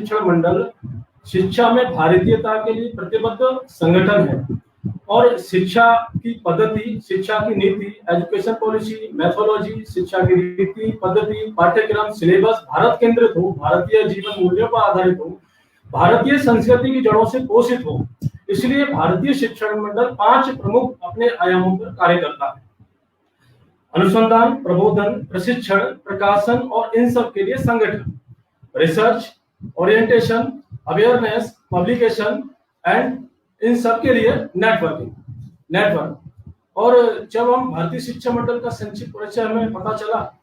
शिक्षण मंडल शिक्षा में भारतीयता के लिए प्रतिबद्ध संगठन है और शिक्षा की पद्धति, शिक्षा की नीति, एजुकेशन पॉलिसी, मेथोडोलॉजी, शिक्षा की रीति पद्धति, पाठ्यक्रम, सिलेबस भारत केंद्रित हो, भारतीय जीवन मूल्यों पर आधारित हो, भारतीय संस्कृति की जड़ों से पोषित हो। इसलिए भारतीय शिक्षण मंडल 5 प्रमुख अपने आयामों पर कार्य करता है: अनुसंधान, प्रबोधन, प्रशिक्षण, प्रकाशन और इन सब के लिए संगठन, research, orientation, awareness, publication and in सब के लिए नेटवर्क। और जब हम भारतीय शिक्षा मंडल का संक्षिप्त परिचय हमें पता चला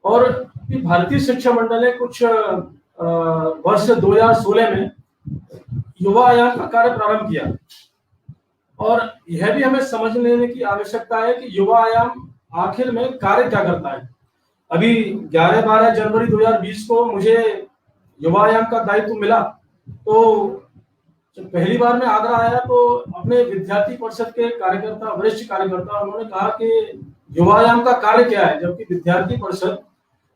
और कि भारतीय शिक्षा मंडल ने कुछ वर्ष 2016 में युवा आयाम का कार्य प्रारंभ किया और यह भी हमें समझ लेने की आवश्यकता है कि युवा आयाम आखिर में कार्य क्या करता है। अभी 11-12 जनवरी 2020 को मुझे युवा आयाम का दायित्व मिला, तो जब पहली बार मैं आगरा आया तो अपने विद्यार्थी परिषद के कार्यकर्ता, वरिष्ठ कार्यकर्ता, उन्होंने कहा कि युवा आयाम का कार्य क्या है, जबकि विद्यार्थी परिषद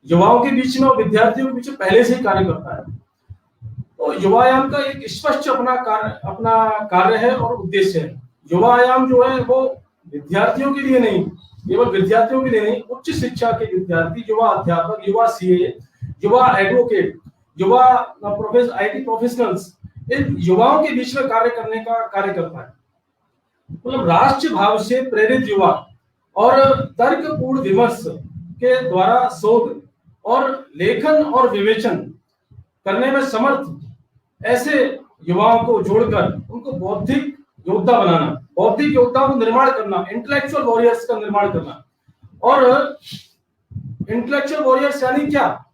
युवाओं के बीच में और विद्यार्थियों के बीच में पहले से ही कार्य करता है। तो युवा आयाम का एक स्पष्ट अपना कार्य है और उद्देश्य है। युवा आयाम जो है वो विद्यार्थियों के लिए नहीं, केवल विद्यार्थियों के लिए नहीं, उच्च शिक्षा के विद्यार्थी, युवा अध्यापक, युवा सीए, युवा एडवोकेट, युवा IT प्रोफेशनल्स, इन युवाओं के बीच में कार्य करने का कार्य करता है। मतलब राष्ट्र भाव से प्रेरित युवा और तर्कपूर्ण विमर्श के द्वारा शोध और लेखन और विवेचन करने में समर्थ ऐसे युवाओं को जोड़कर उनको बौद्धिक योद्धा बनाना, बौद्धिक योद्धा को निर्माण करना, इंटेलेक्चुअल वॉरियर्स का निर्माण करना। और इंटेलेक्चुअल वॉरियर्स यानी क्या?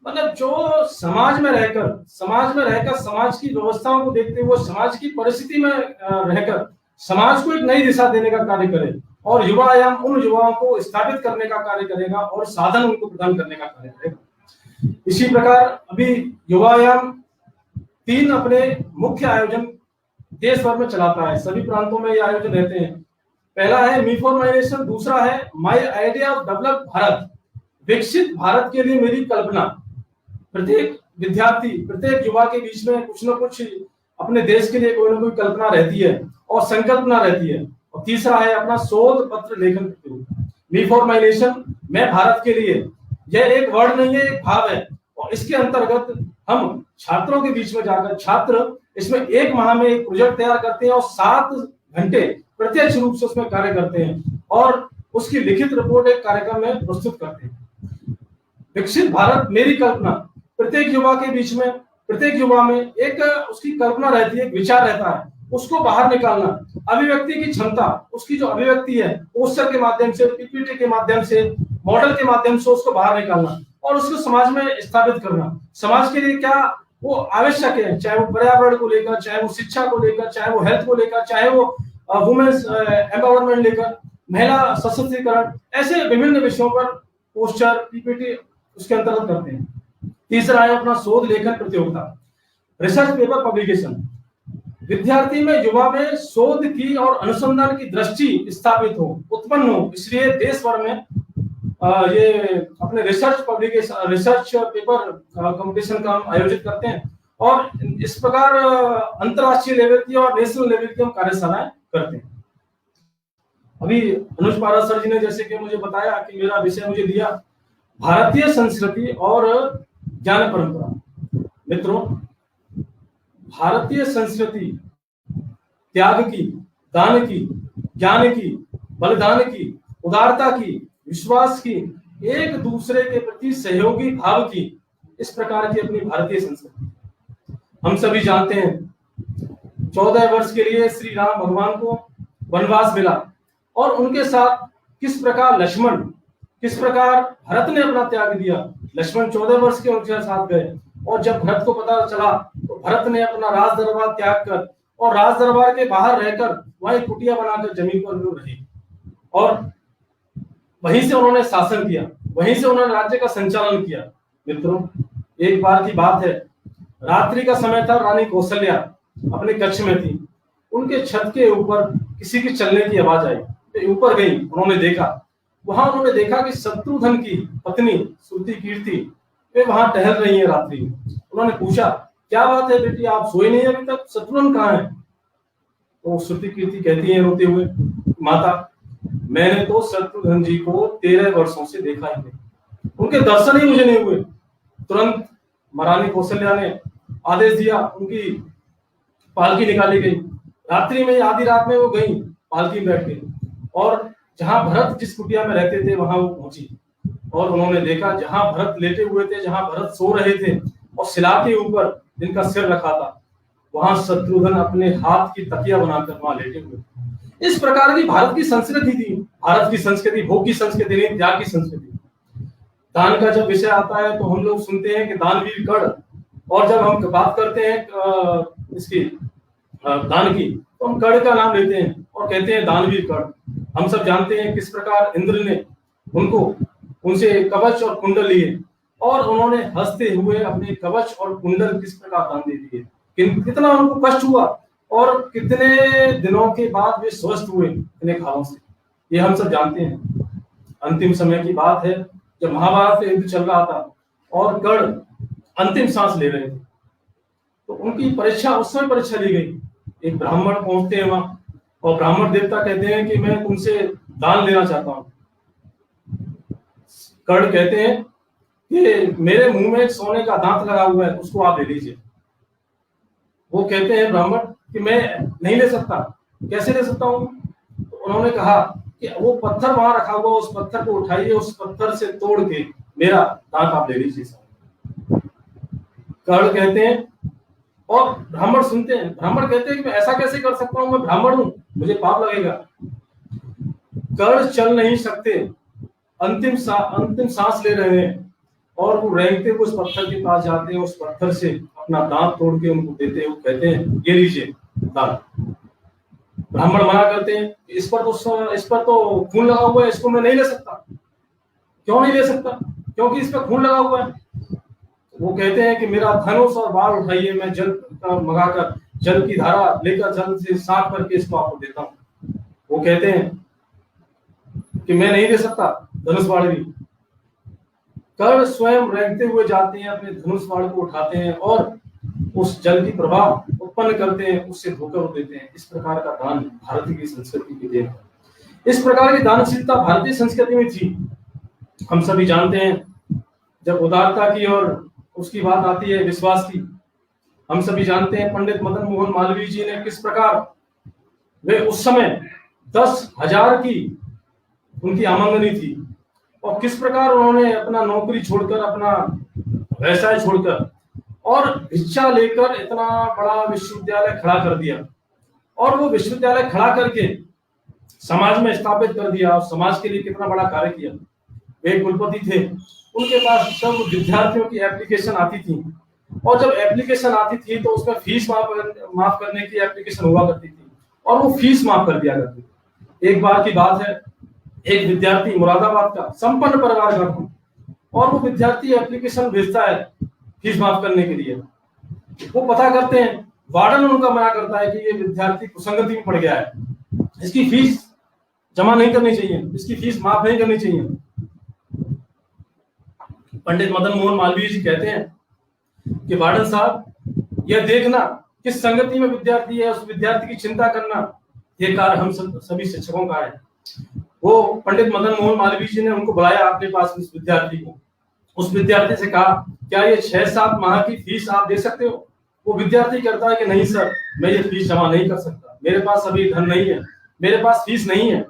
मतलब जो समाज में रहकर समाज की व्यवस्थाओं को देखते हुए, समाज की परिस्थिति में रहकर समाज को एक नई दिशा देने का कार्य करे और युवा आयाम उन युवाओं को स्थापित करने का कार्य करेगा और साधन उनको प्रदान करने का कार्य करेगा। इसी प्रकार अभी युवा आयाम 3 अपने मुख्य आयोजन देश भर में चलाता है, सभी प्रांतों में ये आयोजन रहते हैं। पहला है मी फॉर माई नेशन, दूसरा है my idea of developed Bharat, विकसित भारत के लिए मेरी कल्पना। प्रत्येक विद्यार्थी, प्रत्येक युवा के बीच में कुछ न कुछ अपने देश के लिए कोई ना कोई कल्पना रहती है और संकल्पना रहती है। और तीसरा है अपना शोध पत्र लेखन प्रतियोगिता, मी फॉर माई नेशन, मैं भारत के लिए। यह एक वर्ड नहीं है, एक भाव है। और इसके अंतर्गत हम छात्रों के बीच में जाकर, छात्र इसमें 1 माह में एक प्रोजेक्ट तैयार करते हैं और 7 घंटे प्रत्यक्ष रूप से उसमें कार्य करते हैं और उसकी लिखित रिपोर्ट एक कार्यक्रम में प्रस्तुत करते हैं। विकसित भारत मेरी कल्पना, प्रत्येक युवा के बीच में, प्रत्येक युवा में एक उसकी कल्पना रहती है, एक विचार रहता है, उसको बाहर निकालना, अभिव्यक्ति की क्षमता, उसकी जो अभिव्यक्ति है पोस्टर के माध्यम से, पीपीटी के माध्यम से, मॉडल के माध्यम से उसको बाहर निकालना और उसको समाज में स्थापित करना। समाज के लिए क्या वो आवश्यक है, चाहे वो पर्यावरण को लेकर, चाहे वो शिक्षा को लेकर, चाहे वो हेल्थ को लेकर, चाहे वो वुमेन्स एम्पावरमेंट लेकर, महिला सशक्तिकरण, ऐसे विभिन्न विषयों पर पोस्टर, पीपीटी उसके अंतर्गत करते हैं। तीसरा है अपना शोध लेखन प्रतियोगिता, रिसर्च पेपर पब्लिकेशन। विद्यार्थी में, युवा में शोध की और अनुसंधान की दृष्टि स्थापित हो, उत्पन्न हो, इसलिए देश भर में ये अपने रिसर्च पेपर कंपटीशन का हम आयोजित करते हैं और इस प्रकार अंतरराष्ट्रीय लेवल की और नेशनल लेवल की हम कार्यशालाएं करते हैं। अभी अनुज पारा सर जी ने जैसे कि मुझे बताया कि मेरा विषय मुझे दिया भारतीय संस्कृति और ज्ञान परंपरा। मित्रों, भारतीय संस्कृति त्याग की, दान की, ज्ञान की, बलिदान की, उदारता की, विश्वास की, एक दूसरे के प्रति सहयोगी भाव की, इस प्रकार की अपनी भारतीय संस्कृति। हम सभी जानते हैं 14 वर्ष के लिए श्री राम भगवान को वनवास मिला और उनके साथ किस प्रकार भरत ने अपना त्याग दिया। लक्ष्मण 14 वर्ष के उनके साथ गए और जब भरत को पता चला तो भरत ने अपना राज दरबार त्याग कर और राज दरबार के बाहर रहकर वहीं कुटिया बनाकर जमीन पर रहे और वहीं से उन्होंने शासन किया, वहीं से उन्होंने राज्य का संचालन किया। मित्रों, एक बार की बात है, रात्रि का समय था, रानी कौशल्या अपने कक्ष में थी, उनके छत के ऊपर किसी की चलने की आवाज आई, तो ऊपर गई, उन्होंने देखा कि शत्रुघ्न की पत्नी श्रुति कीर्ति वे वहां टहल रही है रात्रि में। उन्होंने पूछा क्या बात है बेटी, आप सोए नहीं अभी तक, शत्रुघ्न कहाँ है? तो श्रुति कीर्ति कहती है रोते हुए, माता मैंने तो शत्रुघ्न जी को 13 वर्षों से देखा ही नहीं, उनके दर्शन ही मुझे नहीं हुए। तुरंत महारानी कौशल्या ने आदेश दिया, उनकी पालकी निकाली गई। रात्रि में, आधी रात में वो गई, पालकी में बैठ गई और जहां भरत जिस कुटिया में रहते थे वहां वो पहुंची और उन्होंने देखा जहां भरत लेटे हुए थे, जहां भरत सो रहे थे और शिला के ऊपर जिनका सिर रखा था, वहां शत्रुघ्न अपने हाथ की तकिया बनाकर वहां लेटे हुए। इस प्रकार की भारत की संस्कृति थी। भारत की संस्कृति भोग की संस्कृति नहीं, त्याग की संस्कृति। दान का जब विषय आता है तो हम लोग सुनते हैं कि दानवीर कर्ण, और जब हम बात करते हैं इसकी दान की, तो हम कर्ण का नाम लेते हैं और कहते हैं दानवीर कर्ण। हम सब जानते हैं किस प्रकार इंद्र ने उनसे कवच और कुंडल लिए और उन्होंने हंसते हुए अपने कवच और कुंडल किस प्रकार दान दे दिए, कितना उनको कष्ट हुआ और कितने दिनों के बाद वे स्वस्थ हुए इन्हें घावों से, ये हम सब जानते हैं। अंतिम समय की बात है जब महाभारत का युद्ध चल रहा था और कर्ण अंतिम सांस ले रहे थे, तो उनकी परीक्षा, उस समय परीक्षा ली गई। एक ब्राह्मण पहुंचते हैं वहां और ब्राह्मण देवता कहते हैं कि मैं तुमसे दान लेना चाहता हूं। कर्ण कहते हैं कि मेरे मुंह में सोने का दांत लगा हुआ है, उसको आप ले लीजिए। वो कहते हैं ब्राह्मण कि मैं नहीं ले सकता। कैसे ले सकता हूं? तो उन्होंने कहा कि वो पत्थर वहां रखा हुआ, उस पत्थर को उठाइए, उस पत्थर से तोड़ के मेरा दांत आप ले लीजिए। कर्ण कहते हैं और ब्राह्मण सुनते हैं, ब्राह्मण कहते हैं कि मैं ऐसा कैसे कर सकता हूं, मैं ब्राह्मण हूं, मुझे पाप लगेगा। कर्ण चल नहीं सकते, अंतिम सांस ले रहे हैं और वो रेंगते हुए उस पत्थर के पास जाते हैं, उस पत्थर से अपना दांत तोड़ के उनको देते हैं। वो कहते हैं ये लीजिए दांत। ब्राह्मण मना करते हैं, इस पर तो खून लगा हुआ है, इसको मैं नहीं ले सकता। क्यों नहीं ले सकता? क्योंकि इस पर खून लगा हुआ है। वो कहते हैं कि मेरा धनुष और बाण उठाइए, मैं जल मंगाकर जल की धारा लेकर जल से साफ करके इसको आपको देता हूँ। वो कहते हैं कि मैं नहीं दे सकता धनुष बाण भी। कर्ण स्वयं रेंगते हुए जाते हैं, अपने धनुष बाण को उठाते हैं और उस जल की प्रभाव उत्पन्न करते हैं, उससे धोकर देते हैं। इस प्रकार का दान भारतीय की संस्कृति की देन है। इस प्रकार की दानशीलता भारतीय संस्कृति में थी। हम सभी जानते हैं जब उदारता की और उसकी बात आती है विश्वास की, हम सभी जानते हैं पंडित मदन मोहन मालवीय जी ने किस प्रकार वे उस समय 10,000 की उनकी आमदनी थी और किस प्रकार उन्होंने अपना नौकरी छोड़कर, अपना व्यवसाय छोड़कर और भिक्षा लेकर इतना बड़ा विश्वविद्यालय खड़ा कर दिया और वो विश्वविद्यालय खड़ा करके समाज में स्थापित कर दिया और समाज के लिए कितना बड़ा कार्य किया। वे कुलपति थे, उनके पास सब विद्यार्थियों की एप्लीकेशन आती थी और जब एप्लीकेशन आती थी तो उसमें फीस माफ करने की एप्लीकेशन हुआ करती थी और वो फीस माफ कर दिया करती थी। एक बार की बात है, एक विद्यार्थी मुरादाबाद का संपन्न परिवार का था और वो विद्यार्थी एप्लीकेशन भेजता है फीस माफ करने के लिए। वो पता करते हैं, वार्डन उनका मना करता है कि ये विद्यार्थी कुसंगति में पड़ गया है, इसकी फीस जमा नहीं करनी चाहिए, इसकी फीस माफ नहीं करनी चाहिए। पंडित मदन मोहन मालवीय जी कहते हैं कि वार्डन साहब यह देखना किस संगति में विद्यार्थी है, उस विद्यार्थी की चिंता करना, ये कार्य हम सभी शिक्षकों का है। वो पंडित मदन मोहन मालवीय जी ने उनको बुलाया अपने पास, उस विद्यार्थी को। उस विद्यार्थी से कहा क्या ये 6-7 माह की फीस आप दे सकते हो? वो विद्यार्थी कहता है कि नहीं सर, मैं ये फीस जमा नहीं कर सकता, मेरे पास अभी धन नहीं है, मेरे पास फीस नहीं है।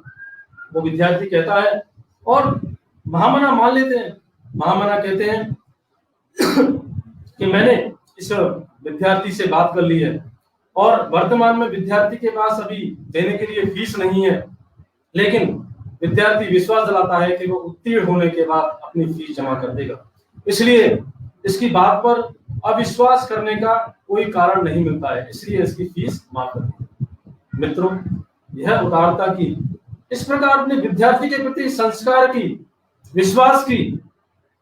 वो विद्यार्थी कहता है और महामना मान लेते हैं। महामना कहते हैं कि मैंने इस विद्यार्थी से बात कर ली है और वर्तमान में विद्यार्थी के पास अभी देने के लिए फीस नहीं है, लेकिन विद्यार्थी विश्वास दिलाता है कि वो उत्तीर्ण होने के बाद अपनी फीस जमा कर देगा, इसलिए इसकी बात पर अविश्वास करने का कोई कारण नहीं मिलता है, इसलिए इसकी फीस माफ कर दी। मित्रों, यह उदारता की, इस प्रकार अपने विद्यार्थी के प्रति संस्कार की, विश्वास की,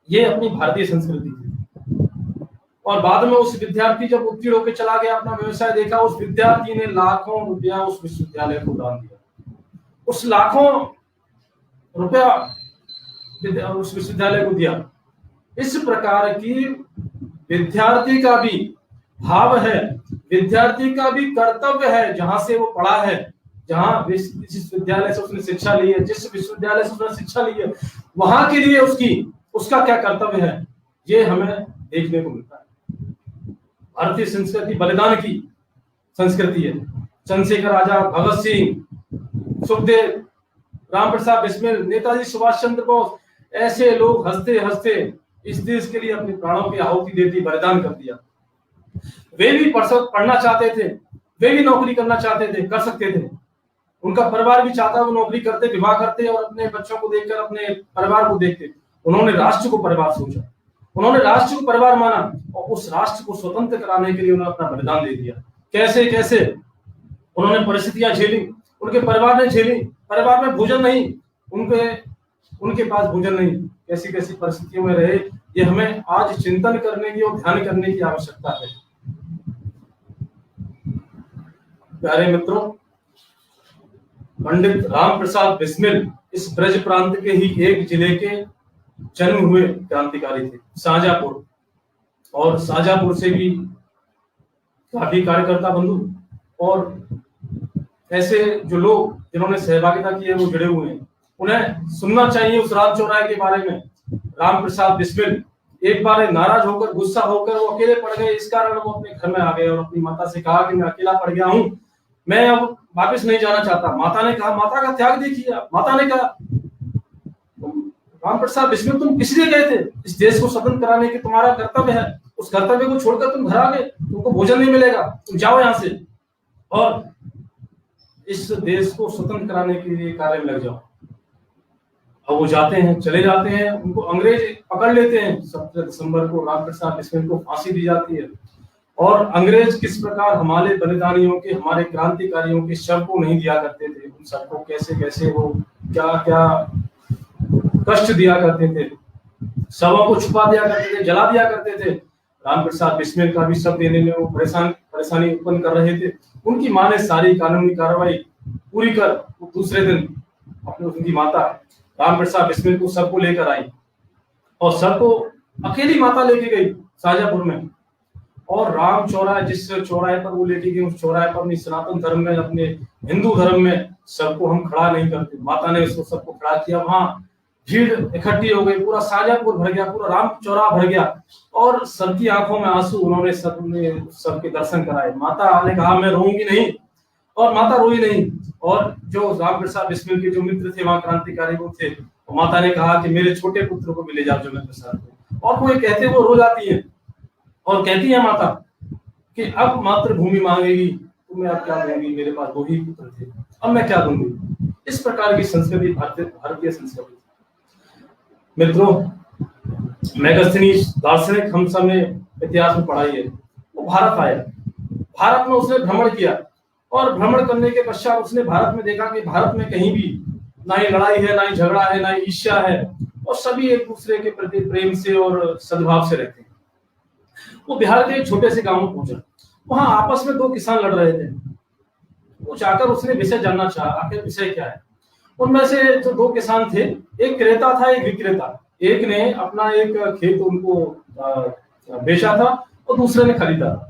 ये अपनी भारतीय संस्कृति थी। और बाद में उस विद्यार्थी जब उत्तीर्ण होकर चला गया, अपना व्यवसाय देखा, उस विद्यार्थी ने लाखों रुपया उस विश्वविद्यालय को दान दिया। उस लाखों रुपया उस विश्वविद्यालय को दिया। इस प्रकार की विद्यार्थी का भी भाव है, विद्यार्थी का भी कर्तव्य है, जहां से वो पढ़ा है, जहां जिस विश्वविद्यालय से उसने शिक्षा ली है, जिस विश्वविद्यालय से उसने शिक्षा ली है, वहां के लिए उसका क्या कर्तव्य है, ये हमें देखने को मिलता है। भारतीय संस्कृति बलिदान की संस्कृति है। चंद्रशेखर आजाद, भगत सिंह, सुखदेव, रामप्रसाद बिस्मिल, नेताजी सुभाष चंद्र बोस, ऐसे लोग हंसते हंसते इस देश के लिए अपने प्राणों की आहुति दे दी, बलिदान कर दिया। वे भी पढ़ना चाहते थे, वे भी नौकरी करना चाहते थे, कर सकते थे, उनका परिवार भी चाहता, वो नौकरी करते, विवाह करते और अपने बच्चों को देखकर अपने परिवार को देखते। उन्होंने राष्ट्र को परिवार सोचा, उन्होंने राष्ट्र को परिवार माना और उस राष्ट्र को स्वतंत्र कराने के लिए उन्होंने अपना बलिदान दे दिया। कैसे कैसे उन्होंने परिस्थितियां झेली, उनके परिवार ने झेली, परिवार में भोजन नहीं, उनके पास भोजन नहीं, कैसी कैसी परिस्थितियों में रहे, ये हमें आज चिंतन करने की और ध्यान करने की आवश्यकता है। प्यारे मित्रों, पंडित रामप्रसाद बिस्मिल इस ब्रज प्रांत के ही एक जिले के जन्म हुए क्रांतिकारी थे, शाहजहांपुर, और शाहजहांपुर से भी काफी कार्यकर्ता बंधु और ऐसे जो लोग जिन्होंने सहभागिता की है वो जुड़े हुए हैं, उन्हें सुनना चाहिए उस राम चौराहे के बारे में। रामप्रसाद बिस्मिल एक बार नाराज होकर, गुस्सा होकर वो अकेले पड़ गए, इस कारण वो अपने घर में आ गए और अपनी माता से कहा कि मैं अकेला पड़ गया हूँ, मैं अब वापस नहीं जाना चाहता। माता ने कहा, माता का त्याग देखिए, माता ने कहा, रामप्रसाद बिस्मिल तुम किस लिए गए थे, इस देश को स्वतंत्र कराने की तुम्हारा कर्तव्य है, उस कर्तव्य को छोड़कर तुम घर आ गए, तुमको भोजन नहीं मिलेगा, तुम जाओ यहाँ से और इस देश को स्वतंत्र कराने के लिए कार्य में लग जाओ। अब वो जाते हैं, चले जाते हैं, उनको अंग्रेज पकड़ लेते हैं। 17 दिसंबर को रामप्रसाद बिस्मिल को फांसी दी जाती है और अंग्रेज किस प्रकार हमारे बलिदानियों के, हमारे क्रांतिकारियों के शव को नहीं दिया करते थे, उन सबको कैसे कैसे वो क्या क्या कष्ट दिया करते थे, शवों को छुपा दिया करते थे, जला दिया करते थे। रामप्रसाद बिस्मिल का भी शव देने में वो परेशानी उत्पन्न कर रहे थे। उनकी मां ने सारी कानूनी कार्रवाई पूरी कर दूसरे दिन उनकी माता रामप्रसाद बिस्मिल को शव को लेकर आई और शव को अकेली माता लेके गई शाहजहांपुर में, और राम चौराहे, जिस चौराहे पर वो लेके गई, उस चौराहे पर अपनी सनातन धर्म में, अपने हिंदू धर्म में सबको हम खड़ा नहीं करते, माता ने उसको सबको खड़ा किया। वहां भीड़ इकट्ठी हो गई, पूरा शाहजहांपुर भर गया, पूरा राम चौराहा भर गया और सबकी आंखों में आंसू, उन्होंने सबके दर्शन कराए। माता ने कहा मैं रोऊंगी नहीं, और माता रोई नहीं। और जो रामप्रसाद बिस्मिल के जो मित्र थे वहां क्रांतिकारी वो थे, तो माता ने कहा कि मेरे छोटे पुत्र को भी ले जाओ जगत प्रसाद को, और वो ये कहते वो रो जाती है और कहती है माता कि अब मातृभूमि मांगेगी तो मैं अब क्या दूंगी, मेरे पास दो ही पुत्र थे, अब मैं क्या दूंगी। इस प्रकार की संस्कृति भारतीय संस्कृति। मित्रों, मैगस्थनीज दार्शनिक हम सब ने इतिहास में पढ़ाई है, वो भारत आया, भारत में उसने भ्रमण किया और भ्रमण करने के पश्चात उसने भारत में देखा कि भारत में कहीं भी ना ही लड़ाई है, ना ही झगड़ा है, ना ही ईर्ष्या है, और सभी एक दूसरे के प्रति प्रेम से और सद्भाव से रहते हैं। वो बिहार के एक छोटे से गांव में पहुंचा, वहां आपस में दो किसान लड़ रहे थे। वो जाकर उसने विषय जानना चाहा, आखिर विषय क्या है। उनमें से जो दो किसान थे, एक क्रेता था, एक विक्रेता। एक ने अपना एक खेत उनको बेचा था और दूसरे ने खरीदा था।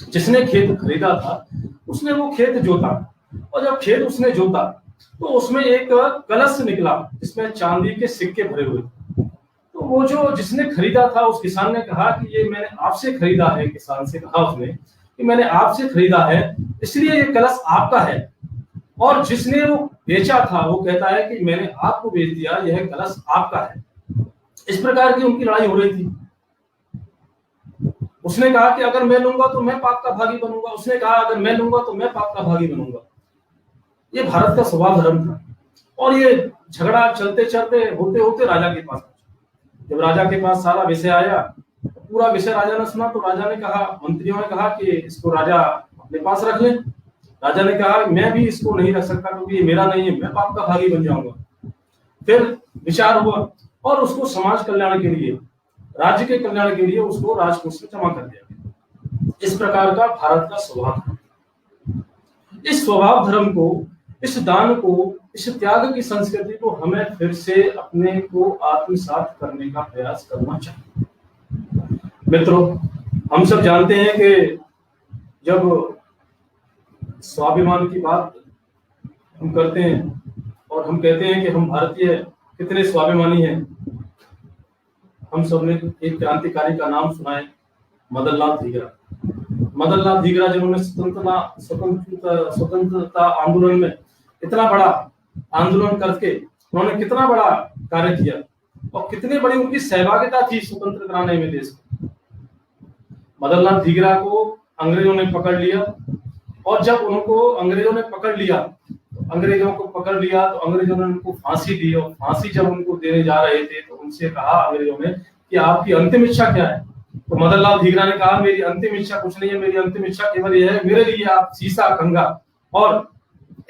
जिसने खेत खरीदा था उसने वो खेत जोता, और जब खेत उसने जोता तो उसमें एक कलश निकला जिसमें चांदी के सिक्के भरे हुए। तो वो जो जिसने खरीदा था उस किसान ने कहा कि ये मैंने आपसे खरीदा है, किसान से कहा उसने कि मैंने आपसे खरीदा है इसलिए ये कलश आपका है। और जिसने वो बेचा था वो कहता है कि मैंने आपको बेच दिया, यह कलश आपका है। इस प्रकार की उनकी लड़ाई हो रही थी। उसने कहा कि अगर मैं लूंगा तो मैं पाप का भागी बनूंगा, उसने कहा अगर मैं लूंगा तो मैं पाप का भागी बनूंगा। ये भारत का स्वभाव धर्म था। और ये झगड़ा चलते चलते होते होते राजा के पास पहुंचा। जब राजा के पास सारा विषय आया, पूरा विषय राजा ने सुना, तो राजा ने कहा, मंत्रियों ने कहा कि इसको राजा अपने पास रख ले। राजा ने कहा मैं भी इसको नहीं रख सकता क्योंकि ये मेरा नहीं है, मैं पाप का भागी बन जाऊंगा। फिर विचार हुआ और उसको समाज कल्याण के लिए, राज्य के कल्याण के लिए उसको राजकोष में जमा कर दिया गया। इस प्रकार का भारत का स्वभाव धर्म। इस स्वभाव धर्म को, इस दान को, इस त्याग की संस्कृति को हमें फिर से अपने को आत्मसात करने का प्रयास करना चाहिए। मित्रों, हम सब जानते हैं कि जब स्वाभिमान की बात हम करते हैं और हम कहते हैं कि हम भारतीय कितने स्वाभिमानी हैं, हम सब ने एक क्रांतिकारी का नाम सुना है, मदन लाल धीगरा। मदन लाल धीगरा जिन्होंने स्वतंत्रता आंदोलन में इतना बड़ा आंदोलन करके उन्होंने कितना बड़ा कार्य किया और कितनी बड़ी उनकी सहभागिता थी स्वतंत्र कराने में देश को। मदन लाल धीगरा को अंग्रेजों ने पकड़ लिया और जब उनको अंग्रेजों ने पकड़ लिया तो अंग्रेजों ने उनको फांसी दी और फांसी जब उनको देने जा रहे थे तो उनसे कहा अंग्रेजों ने कि आपकी अंतिम इच्छा क्या है। तो मदन लाल धीगरा ने कहा मेरी अंतिम इच्छा कुछ नहीं है, मेरी अंतिम इच्छा केवल यह है, मेरे लिए आप सीसा, कंघा और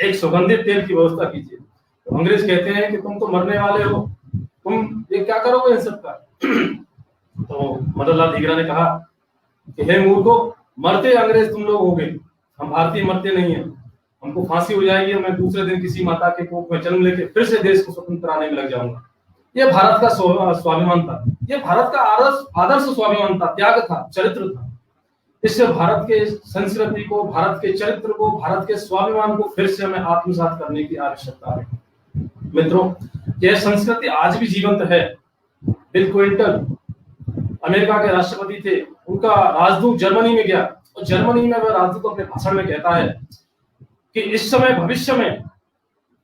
एक सुगंधित तेल की व्यवस्था कीजिए। तो अंग्रेज कहते हैं कि तुम तो मरने वाले हो, तुम ये क्या करोगे इन सब का। तो मदन लाल धीगरा ने कहा कि हे मूर्खों, मरते अंग्रेज तुम लोग होगे, हम भारतीय मरते नहीं है, हमको फांसी हो जाएगी और मैं दूसरे दिन किसी माता के कोख में जन्म लेके फिर से देश को स्वतंत्र कराने में लग जाऊंगा। ये भारत का स्वाभिमान था, ये भारत का आदर्श स्वाभिमान था, त्याग था, चरित्र था। इससे भारत के संस्कृति को, भारत के चरित्र को, भारत के स्वाभिमान को फिर से हमें आत्मसात करने की आवश्यकता है। मित्रों, यह संस्कृति आज भी जीवंत है। बिल क्लिंटन अमेरिका के राष्ट्रपति थे, उनका राजदूत जर्मनी में गया और जर्मनी में वह राजदूत अपने भाषण में कहता है कि इस समय भविष्य में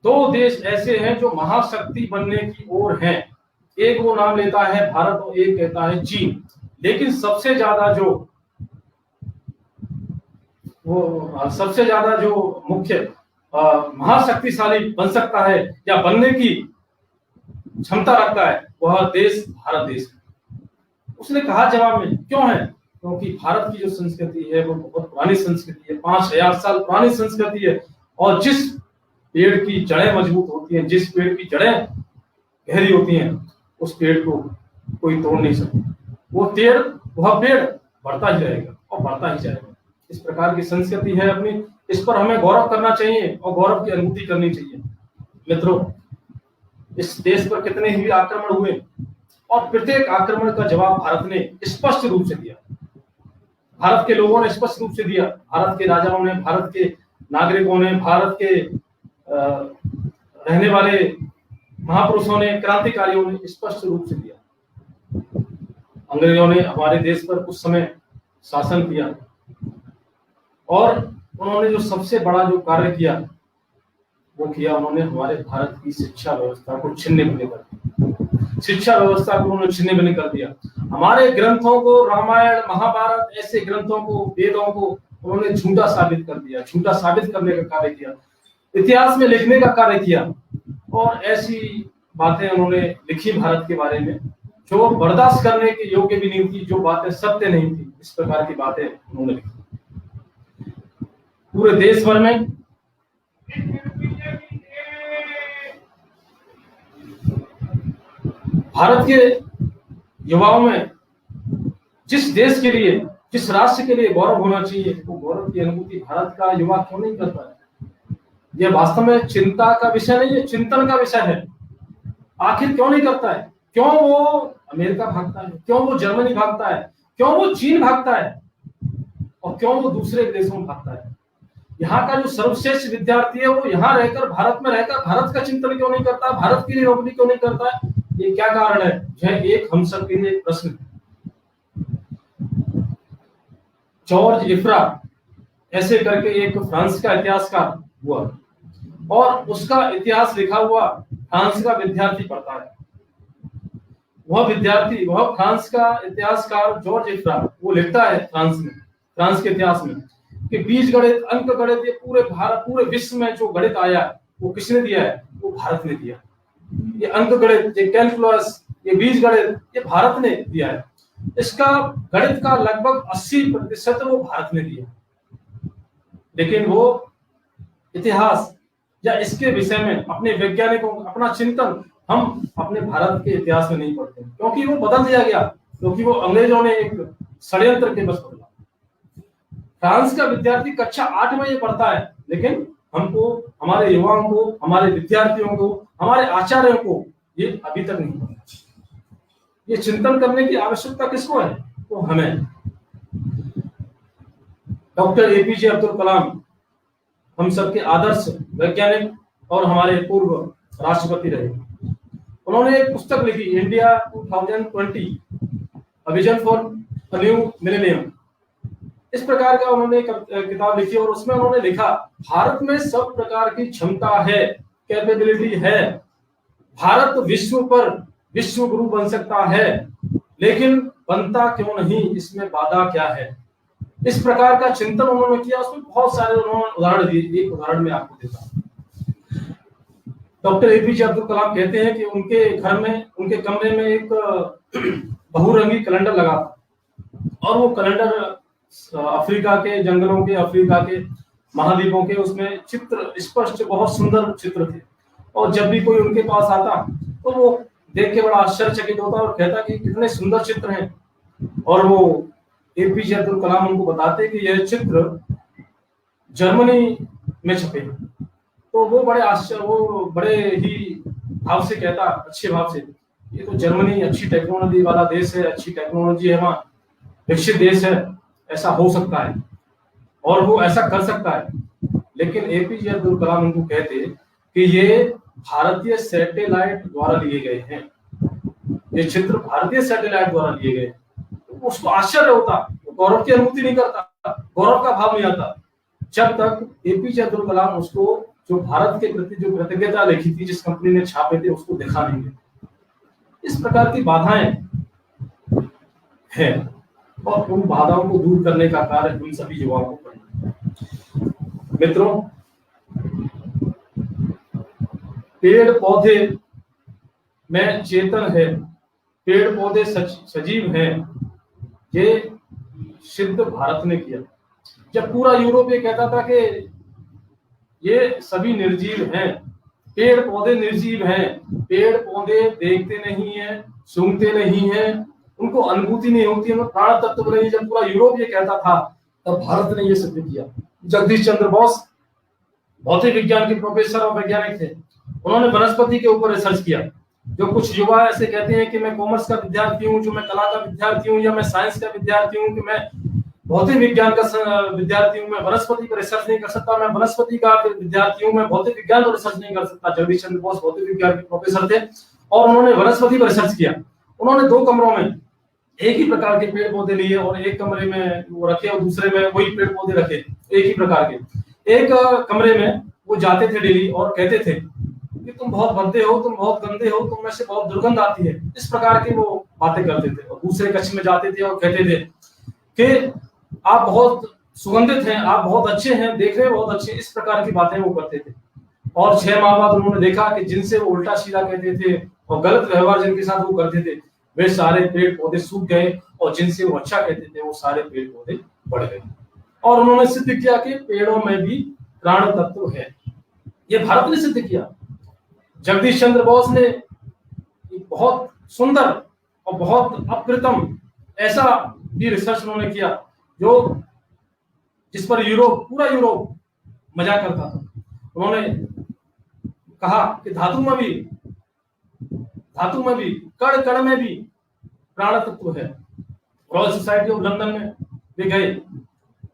दो देश ऐसे हैं जो महाशक्ति बनने की ओर हैं। एक वो नाम लेता है भारत और एक कहता है चीन। लेकिन सबसे ज्यादा जो मुख्य महाशक्तिशाली बन सकता है या बनने की क्षमता रखता है वह देश भारत देश है। उसने कहा जवाब में, क्यों है? क्योंकि भारत की जो संस्कृति है वो बहुत पुरानी संस्कृति है, 5000 साल पुरानी संस्कृति है और जिस पेड़ की जड़ें मजबूत होती हैं, जिस पेड़ की जड़ें गहरी होती हैं, उस पेड़ को कोई तोड़ नहीं सकता। वह पेड़ बढ़ता ही रहेगा और बढ़ता ही जाएगा। इस प्रकार की संस्कृति है अपनी, इस पर हमें गौरव करना चाहिए और गौरव की अनुभूति करनी चाहिए। मित्रों, इस देश पर कितने ही आक्रमण हुए और प्रत्येक आक्रमण का जवाब भारत ने स्पष्ट रूप से दिया, भारत के लोगों ने स्पष्ट रूप से दिया, भारत के राजाओं ने, भारत के नागरिकों ने, भारत के रहने वाले महापुरुषों ने, क्रांतिकारियों ने स्पष्ट रूप से दिया। अंग्रेजों ने हमारे देश पर कुछ समय शासन किया और उन्होंने जो सबसे बड़ा जो कार्य किया वो किया, उन्होंने हमारे भारत की शिक्षा व्यवस्था को छिन्न-भिन्न कर दिया। शिक्षा व्यवस्था को उन्होंने छिन्न-भिन्न कर दिया। हमारे ग्रंथों को, रामायण, महाभारत, ऐसे ग्रंथों को, वेदों को उन्होंने झूठा साबित कर दिया, झूठा साबित करने का कार्य किया, इतिहास में लिखने का कार्य किया और ऐसी बातें उन्होंने लिखी भारत के बारे में जो बर्दाश्त करने के योग्य भी नहीं थी, जो बातें सत्य नहीं थी। इस प्रकार की बातें उन्होंने लिखी। पूरे देश भर में भारत के युवाओं में जिस देश के लिए, जिस राष्ट्र के लिए गौरव होना चाहिए, वो गौरव की अनुभूति भारत का युवा क्यों नहीं करता है? यह वास्तव में चिंता का विषय नहीं है, चिंतन का विषय है। आखिर क्यों नहीं करता है? क्यों वो अमेरिका भागता है? क्यों वो जर्मनी भागता है? क्यों वो चीन भागता है? और क्यों वो दूसरे देशों में भागता है? यहाँ का जो सर्वश्रेष्ठ विद्यार्थी है वो यहाँ रहकर, भारत में रहकर भारत का चिंतन क्यों नहीं करता? भारत के लिए नौकरी क्यों नहीं करता है? ये क्या कारण है? यह एक हम सब के लिए एक प्रश्न है। जॉर्ज इफ्रा ऐसे करके एक फ्रांस का इतिहासकार हुआ और उसका इतिहास लिखा हुआ फ्रांस का विद्यार्थी पढ़ता है। वह फ्रांस का इतिहासकार जॉर्ज इफ्रा वो लिखता है फ्रांस के इतिहास में कि बीज गणित, अंक गणित, ये पूरे विश्व में जो गणित आया वो किसने दिया है? वो भारत ने दिया। ये अंक गणित, ये कैलकुलस, ये बीज गणित, ये भारत ने दिया है। इसका गणित का लगभग 80% वो भारत ने दिया। लेकिन वो इतिहास या इसके विषय में अपने वैज्ञानिकों, अपना चिंतन हम अपने भारत के इतिहास में नहीं पढ़ते, क्योंकि वो बदल दिया गया, क्योंकि वो अंग्रेजों ने एक षड्यंत्र के बस बदला। फ्रांस का विद्यार्थी कक्षा 8 में ये पढ़ता है, लेकिन हमको, हमारे युवाओं को, हमारे विद्यार्थियों को, हमारे आचार्यों को ये अभी तक नहीं पता। ये चिंतन करने की आवश्यकता किसको है? तो हमें। डॉक्टर एपीजे अब्दुल कलाम हम सबके आदर्श वैज्ञानिक और हमारे पूर्व राष्ट्रपति रहे। उन्होंने एक पुस्तक लिखी, India 2020 a vision for a new millennium, इस प्रकार का उन्होंने एक किताब लिखी और उसमें उन्होंने लिखा, भारत में सब प्रकार की क्षमता है, कैपेबिलिटी है, भारत विश्व गुरु बन सकता है, लेकिन बनता क्यों नहीं, इसमें बाधा क्या है। इस प्रकार का चिंतन उन्होंने किया। उसमें बहुत सारे उन्होंने उदाहरण दिए। एक उदाहरण मैं आपको देता हूँ। डॉक्टर एपीजे अब्दुल कलाम कहते हैं कि उनके घर में, उनके कमरे में एक बहुरंगी कैलेंडर लगा था और वो कैलेंडर अफ्रीका के जंगलों के, अफ्रीका के महाद्वीपों के, उसमें चित्र स्पष्ट, बहुत सुंदर चित्र थे। और जब भी कोई उनके पास आता तो वो देख के बड़ा आश्चर्यचकित होता और कहता कि कितने सुंदर चित्र हैं। और वो एपीजे अब्दुल कलाम उनको बताते कि यह चित्र जर्मनी में छपे। तो वो बड़े ही भाव से कहता, अच्छे भाव से, ये तो जर्मनी अच्छी टेक्नोलॉजी वाला देश है, अच्छी टेक्नोलॉजी है, वहाँ विकसित देश है, ऐसा हो सकता है और वो ऐसा कर सकता है। लेकिन एपीजे अब्दुल कलाम उनको कहते कि ये भारतीय सैटेलाइट द्वारा लिए गए हैं, ये चित्र भारतीय सैटेलाइट द्वारा लिए गए। तो उसको आश्चर्य होता, गौरव की अनुभूति नहीं करता, गौरव का भाव नहीं आता, जब तक एपीजे अब्दुल कलाम उसको जो भारत के प्रति जो कृतज्ञता लिखी थी, जिस कंपनी ने छापे थे, उसको दिखा नहीं गए। इस प्रकार की बाधाएं हैं और उन बाधाओं को दूर करने का कार्य हम सभी युवाओं को करना है। मित्रों, पेड़ पौधे में चेतन है, पेड़ पौधे सजीव हैं, ये सिद्ध भारत ने किया। जब पूरा यूरोप ये कहता था कि ये सभी निर्जीव हैं, पेड़ पौधे निर्जीव हैं, पेड़ पौधे देखते नहीं हैं, सूंघते नहीं हैं, उनको अनुभूति नहीं होती है, प्राण तत्व नहीं, जब पूरा यूरोप ये कहता था, तब भारत ने ये सिद्ध किया। जगदीश चंद्र बोस भौतिक विज्ञान के प्रोफेसर और वैज्ञानिक थे, उन्होंने वनस्पति के ऊपर रिसर्च किया। जो कुछ युवा ऐसे कहते हैं कि मैं कॉमर्स का विद्यार्थी हूँ, जो मैं कला का विद्यार्थी हूँ, या मैं साइंस का विद्यार्थी हूँ, कि मैं भौतिक विज्ञान का विद्यार्थी हूँ, मैं वनस्पति पर रिसर्च नहीं कर सकता, मैं वनस्पति का विद्यार्थी हूँ, मैं भौतिक विज्ञान पर रिसर्च नहीं कर सकता। जगदीश चंद्र बोस भौतिक विज्ञान के प्रोफेसर थे और उन्होंने वनस्पति पर रिसर्च किया। उन्होंने 2 कमरों में एक ही प्रकार के पेड़ पौधे लिए और एक कमरे में वो रखे और दूसरे में वही पेड़ पौधे रखे, एक ही प्रकार के। एक कमरे में वो जाते थे डेली और कहते थे कि तुम बहुत भद्दे हो, तुम बहुत गंदे हो, तुम में से बहुत दुर्गंध आती है, इस प्रकार की वो बातें करते थे। और दूसरे कक्ष में जाते थे और कहते थे कि आप बहुत सुगंधित हैं, आप बहुत अच्छे हैं, देखने में बहुत अच्छे, इस प्रकार की बातें वो करते थे। और 6 माह बाद उन्होंने देखा कि जिनसे वो उल्टा सीधा कहते थे और गलत व्यवहार जिनके साथ वो करते थे, वे सारे पेड़ पौधे सूख गए और जिनसे वो अच्छा कहते थे, वो सारे पेड़ पौधे बढ़ गए। और उन्होंने सिद्ध किया कि पेड़ों में भी प्राण तत्व है। ये भारत ने सिद्ध किया। जगदीश चंद्र बोस ने बहुत सुंदर और बहुत अप्रतिम ऐसा भी रिसर्च उन्होंने किया जो जिस पर पूरा यूरोप मजाक करता था। उन्होंने कहा कि धातु में भी कण कण में भी प्राण तत्व है। रॉयल सोसाइटी ऑफ लंदन में वे गए,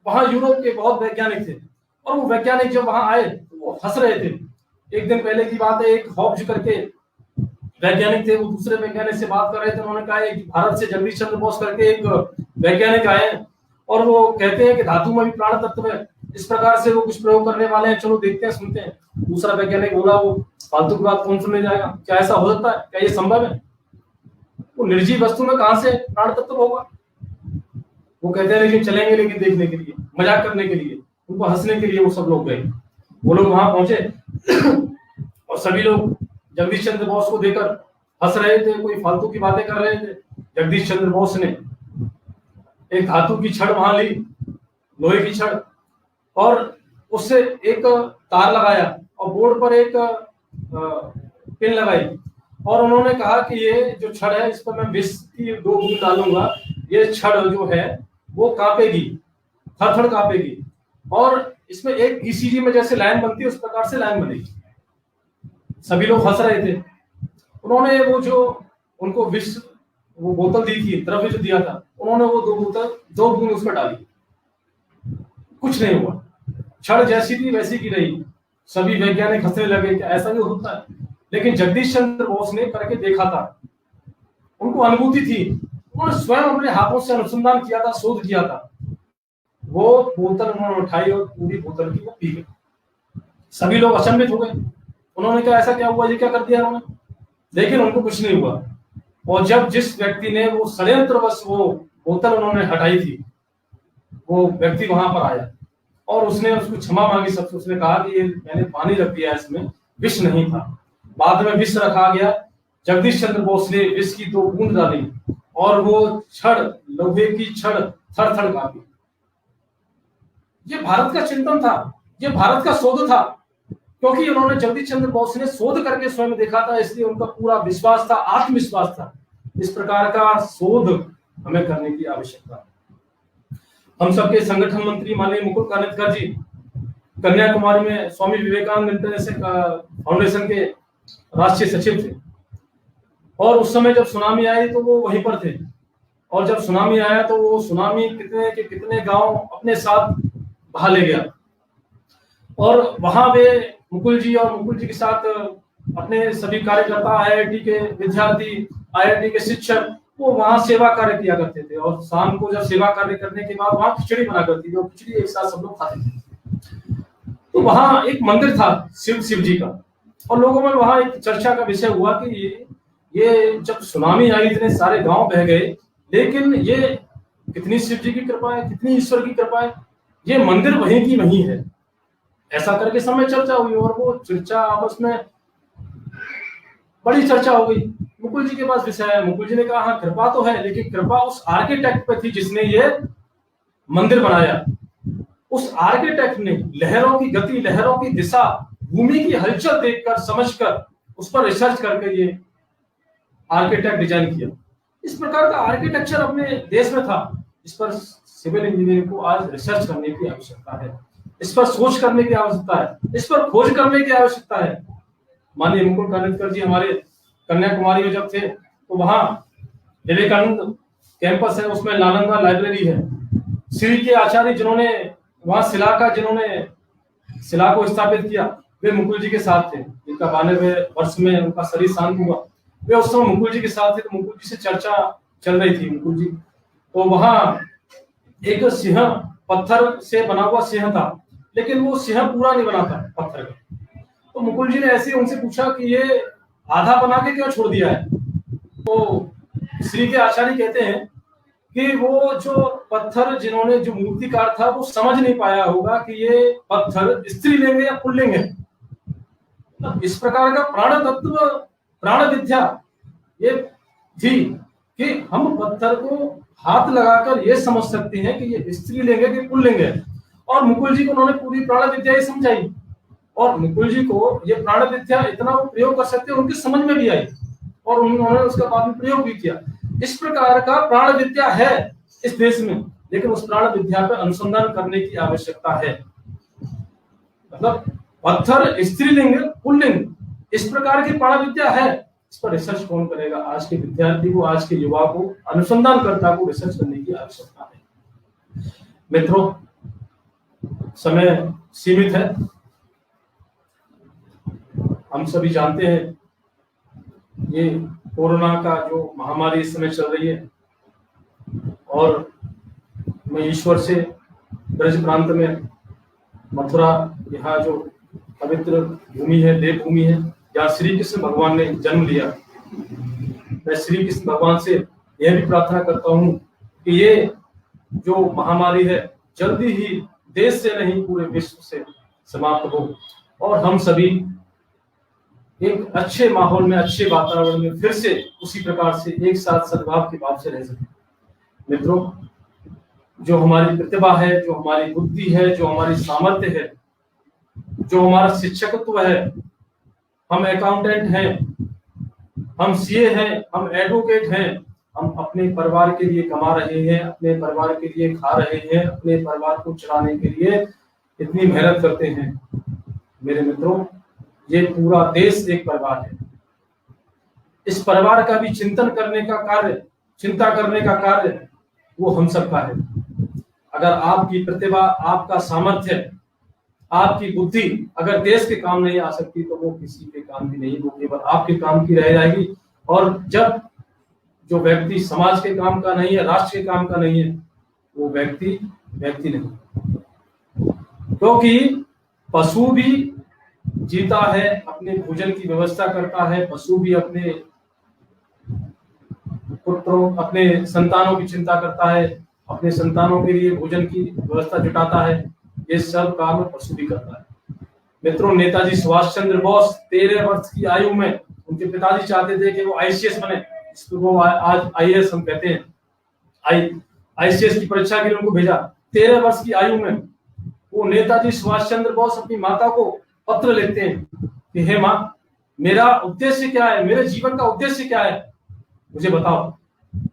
वहां यूरोप के बहुत वैज्ञानिक थे और वो वैज्ञानिक जब वहां आए तो वो हंस रहे थे। एक दिन पहले की बात है, एक हॉब्स करके वैज्ञानिक थे, वो दूसरे वैज्ञानिक से बात कर रहे थे। उन्होंने कहा कि भारत से जगदीश चंद्र बोस करके एक वैज्ञानिक आए और वो कहते हैं कि धातु में भी प्राण तत्व है, इस प्रकार से वो कुछ प्रयोग करने वाले हैं, चलो देखते हैं, सुनते हैं। दूसरा वैज्ञानिक बोला, वो फालतू की बात कौन सुनने जाएगा, क्या ऐसा हो सकता है, क्या ये संभव है, वो निर्जीव वस्तु में कहां से प्राण तत्व होगा। वो कहते हैं लेकिन चलेंगे, लेकिन देखने के लिए, मजाक करने के लिए, उनको हंसने के लिए वो सब लोग गए। वो लोग वहां पहुंचे और सभी लोग जगदीश चंद्र बोस को देखकर हंस रहे थे, कोई फालतू की बातें कर रहे थे। जगदीश चंद्र बोस ने एक धातु की छड़ वहां ली, लोहे की छड़, और उससे एक तार लगाया और बोर्ड पर एक पिन लगाई और उन्होंने कहा कि ये जो छड़ है, इस पर मैं विष की 2 बूंद डालूंगा, ये छड़ जो है वो कांपेगी, थर-थर कांपेगी और इसमें एक ईसीजी में जैसे लाइन बनती है उस प्रकार से लाइन बनेगी। सभी लोग हंस रहे थे। उन्होंने वो जो उनको विष वो बोतल दी थी, द्रव्य जो दिया था, उन्होंने वो 2 बूंद उस पर डाली। कुछ नहीं हुआ, क्षण जैसी थी वैसी की रही। सभी वैज्ञानिक हंसने लगे कि ऐसा भी होता है, लेकिन जगदीश चंद्र बोस ने करके देखा था, उनको अनुभूति थी, उन्होंने स्वयं अपने हाथों से अनुसंधान किया था, शोध किया था। वो बोतल उन्होंने उठाई और पूरी बोतल की वो पी गए। सभी लोग अचंभित हो गए, उन्होंने कहा ऐसा क्या हुआ, ये क्या कर दिया उन्होंने, लेकिन उनको कुछ नहीं हुआ। और जब जिस व्यक्ति ने वो षड्यंत्रवश वो बोतल उन्होंने हटाई थी, वो व्यक्ति वहां पर आया और उसने उसको क्षमा मांगी सबसे। उसने कहा कि ये मैंने पानी रख दिया, इसमें विष नहीं था। बाद में विष रखा गया, जगदीश चंद्र बोस ने विष की 2 बूंद डाली और वो छड़, लोहे की छड़ थर थर कांपी। ये भारत का चिंतन था, ये भारत का शोध था, क्योंकि उन्होंने जगदीश चंद्र बोस ने शोध करके स्वयं देखा था, इसलिए उनका पूरा विश्वास था, आत्मविश्वास था। इस प्रकार का शोध हमें करने की आवश्यकता है। हम सबके संगठन मंत्री माननीय मुकुल कानितकर जी कन्याकुमारी में स्वामी विवेकानंद इंटरनेशनल फाउंडेशन के राष्ट्रीय सचिव थे, और उस समय जब सुनामी आई तो वो वहीं पर थे। और जब सुनामी आया तो वो सुनामी कितने के कितने गांव अपने साथ बहा ले गया, और वहां वे मुकुल जी और मुकुल जी के साथ अपने सभी कार्यकर्ता, आईआईटी के विद्यार्थी, आईआईटी के शिक्षक, वो वहां सेवा कार्य किया करते थे। और शाम को जब सेवा कार्य करने के बाद वहां खिचड़ी बना करती थी, और खिचड़ी एक साथ सब लोग खाते थे। तो वहां एक मंदिर था शिव जी का, और लोगों में वहां एक चर्चा का विषय हुआ कि ये जब सुनामी आई इतने सारे गांव बह गए, लेकिन ये कितनी शिव जी की कृपा है, कितनी ईश्वर की कृपा है, ये मंदिर वहीं की वहीं है। ऐसा करके समय चर्चा हुई, और वो चर्चा आपस में बड़ी चर्चा हो गई। मुकुल जी के पास विषय है, मुकुल जी ने कहा हाँ कृपा तो है, लेकिन कृपा उस आर्किटेक्ट पे थी जिसने ये मंदिर बनाया। उस आर्किटेक्ट ने लहरों की गति, लहरों की दिशा, भूमि की हलचल देखकर, समझकर, उस पर रिसर्च करके ये आर्किटेक्ट डिजाइन किया। इस प्रकार का आर्किटेक्चर अपने देश में था। इस पर सिविल इंजीनियरिंग को आज रिसर्च करने की आवश्यकता है, इस पर सोच करने की आवश्यकता है, इस पर खोज करने की आवश्यकता है। माननीय मुकुल कानितकर जी हमारे कन्याकुमारी में जब थे तो वहां विवेकानंद कैंपस है, उसमें नालंदा लाइब्रेरी है। श्री के आचार्य जिन्होंने वहां जिन्होंने शिला को स्थापित किया, वे मुकुल जी के साथ थे। जिनका 92वें वर्ष में उनका शरीर शांत हुआ, वे उस समय मुकुल जी के साथ थे। तो मुकुल जी से चर्चा चल रही थी। मुकुल जी तो वहां एक सिंह, पत्थर से बना हुआ सिंह था, लेकिन वो सिंह पूरा नहीं बना था पत्थर का। तो मुकुल जी ने ऐसे उनसे पूछा कि ये आधा बना के क्यों छोड़ दिया है। तो श्री के आचार्य कहते हैं कि वो जो पत्थर, जिन्होंने जो मूर्तिकार था, वो समझ नहीं पाया होगा कि ये पत्थर स्त्रीलिंग है या पुल्लिंग है। इस प्रकार का प्राण तत्व, प्राण विद्या ये थी कि हम पत्थर को हाथ लगाकर ये समझ सकते हैं कि ये स्त्रीलिंग है कि पुल्लिंग है। और मुकुल जी को उन्होंने पूरी प्राण विद्या ही समझाई, और मुकुल जी को ये प्राण विद्या इतना वो प्रयोग कर सकते हैं, उनकी समझ में भी आई, और उन्होंने उसका बाद में प्रयोग भी किया। इस प्रकार का प्राण विद्या है इस देश में, लेकिन उस प्राण विद्या पर अनुसंधान करने की आवश्यकता है। मतलब पत्थर स्त्रीलिंग, पुल्लिंग, इस प्रकार की प्राण विद्या है, इस पर रिसर्च कौन करेगा? आज के विद्यार्थी को, आज के युवा को, अनुसंधानकर्ता को रिसर्च करने की आवश्यकता है। मित्रों, समय सीमित है, हम सभी जानते हैं ये कोरोना का जो महामारी इस समय चल रही है, और मैं ईश्वर से ब्रज प्रांत में, मथुरा, यहाँ जो पवित्र भूमि है, देवभूमि है, जहाँ श्री कृष्ण भगवान ने जन्म लिया, मैं श्री कृष्ण भगवान से यह भी प्रार्थना करता हूँ कि ये जो महामारी है जल्दी ही देश से नहीं पूरे विश्व से समाप्त हो, और हम सभी एक अच्छे माहौल में, अच्छे वातावरण में फिर से उसी प्रकार से एक साथ सद्भाव के भाव से रह सके। मित्रों, जो हमारी प्रतिभा है, जो हमारी बुद्धि है, जो हमारी सामर्थ्य है, जो हमारा शिक्षकत्व है, हम अकाउंटेंट हैं, हम सीए हैं, हम एडवोकेट हैं, हम अपने परिवार के लिए कमा रहे हैं, अपने परिवार के लिए खा रहे हैं, अपने परिवार को चलाने के लिए इतनी मेहनत करते हैं। मेरे मित्रों, ये पूरा देश एक परिवार है। इस परिवार का भी चिंतन करने का कार्य, चिंता करने का कार्य वो हम सबका है। अगर आपकी प्रतिभा, आपका सामर्थ्य, आपकी बुद्धि अगर देश के काम नहीं आ सकती तो वो किसी के काम की नहीं, वो केवल आपके काम की रह जाएगी। और जब जो व्यक्ति समाज के काम का नहीं है, राष्ट्र के काम का नहीं है, वो व्यक्ति नहीं। क्योंकि पशु भी जीता है, अपने भोजन की व्यवस्था करता है, पशु भी अपने पुत्रों, अपने संतानों की चिंता करता है, अपने संतानों के लिए भोजन की व्यवस्था जुटाता है। ये सब काम पशु भी करता है। मित्रों, नेताजी सुभाष चंद्र बोस 13 वर्ष की आयु में, उनके पिताजी चाहते थे कि वो आईसीएस बने, इसको आज आईएएस हम कहते हैं। आईसीएस की परीक्षा के लिए उनको भेजा। 13 वर्ष की आयु में वो नेताजी सुभाष चंद्र बोस अपनी माता को पत्र लिखते हैं कि हे माँ, मेरा उद्देश्य क्या है, मेरे जीवन का उद्देश्य क्या है, मुझे बताओ।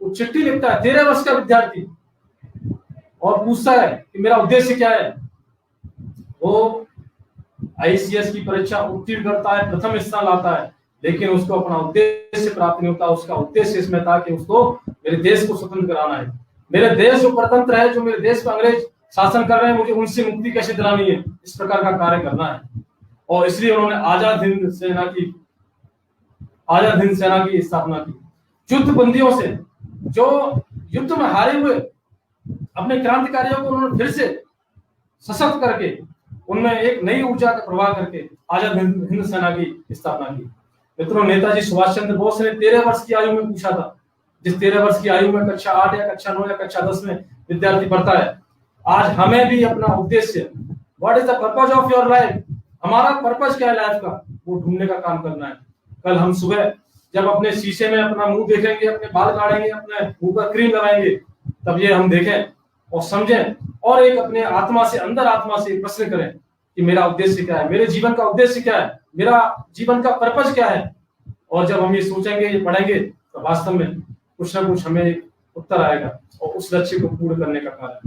वो चिट्ठी लिखता है, 13 वर्ष का विद्यार्थी, और पूछता है कि मेरा उद्देश्य क्या है। वो आईसीएस की परीक्षा उत्तीर्ण करता है, प्रथम स्थान लाता है, लेकिन उसको अपना उद्देश्य प्राप्त नहीं होता। उसका उद्देश्य इसमें था कि उसको मेरे देश को स्वतंत्र कराना है, मेरे देश जो परतंत्र है, जो मेरे देश पर अंग्रेज शासन कर रहे हैं, मुझे उनसे मुक्ति कैसे दिलानी है, इस प्रकार का कार्य करना है। और इसलिए उन्होंने आजाद हिंद सेना की स्थापना की। युद्धबंदियों से, जो युद्ध में हारे हुए अपने क्रांतिकारियों को उन्होंने फिर से सशक्त करके, उनमें एक नई ऊर्जा का प्रवाह करके आजाद हिंद सेना की स्थापना की। मित्रों, नेताजी सुभाष चंद्र बोस ने 13 वर्ष की आयु में पूछा था, जिस 13 वर्ष की आयु में कक्षा 8 या कक्षा 9 या कक्षा 10 में विद्यार्थी पढ़ता है, आज हमें भी अपना उद्देश्य, what is the purpose of your life, हमारा पर्पज क्या है लाइफ का, वो ढूंढने का काम करना है। कल हम सुबह जब अपने शीशे में अपना मुंह देखेंगे, अपने बाल काटेंगे, अपने मुंह पर क्रीम लगाएंगे, तब ये हम देखें और समझें, और एक अपने आत्मा से, अंदर आत्मा से प्रश्न करें कि मेरा उद्देश्य क्या है, मेरे जीवन का उद्देश्य क्या है, मेरा जीवन का पर्पज क्या है। और जब हम ये सोचेंगे, ये पढ़ेंगे, तो वास्तव में कुछ ना कुछ हमें उत्तर आएगा और उस लक्ष्य को पूर्ण करने का कार्य